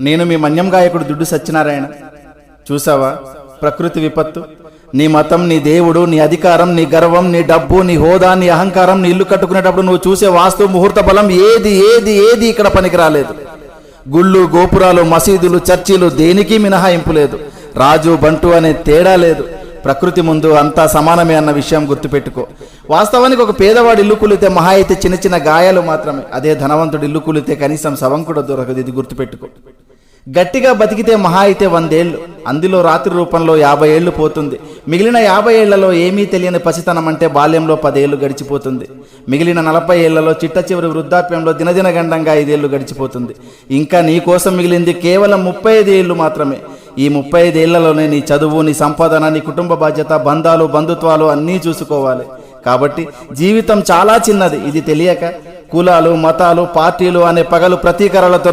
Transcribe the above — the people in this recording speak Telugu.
నేను మీ మన్యం గాయకుడు దుడ్డు సత్యనారాయణ. చూసావా ప్రకృతి విపత్తు? నీ మతం, నీ దేవుడు, నీ అధికారం, నీ గర్వం, నీ డబ్బు, నీ హోదా, నీ అహంకారం, నీ ఇల్లు కట్టుకునేటప్పుడు నువ్వు చూసే వాస్తు ముహూర్త బలం ఏది ఏది ఏది ఇక్కడ పనికి రాలేదు. గుళ్ళు, గోపురాలు, మసీదులు, చర్చిలు దేనికి మినహాయింపు లేదు. రాజు బంటు అనే తేడా లేదు. ప్రకృతి ముందు అంతా సమానమే అన్న విషయం గుర్తుపెట్టుకో. వాస్తవానికి ఒక పేదవాడు ఇల్లు కూలితే మహా అయితే చిన్న చిన్న గాయాలు మాత్రమే. అదే ధనవంతుడు ఇల్లు కూలితే కనీసం శవం కూడా దొరకదు. ఇది గుర్తుపెట్టుకో. గట్టిగా బతికితే మహా అయితే 100 ఏళ్ళు, అందులో రాత్రి రూపంలో 50 ఏళ్ళు పోతుంది. మిగిలిన 50 ఏళ్లలో ఏమీ తెలియని పసితనం అంటే బాల్యంలో 10 ఏళ్ళు గడిచిపోతుంది. మిగిలిన 40 ఏళ్లలో చిట్ట చివరి వృద్ధాప్యంలో దినదిన గండంగా 5 ఏళ్ళు గడిచిపోతుంది. ఇంకా నీ కోసం మిగిలింది కేవలం 35 ఏళ్ళు మాత్రమే. ఈ 35 ఏళ్లలోనే నీ చదువు, నీ సంపాదన, నీ కుటుంబ బాధ్యత, బంధాలు, బంధుత్వాలు అన్నీ చూసుకోవాలి. కాబట్టి జీవితం చాలా చిన్నది. ఇది తెలియక కులాలు, మతాలు, పార్టీలు అనే పగలు ప్రతీకారాలతో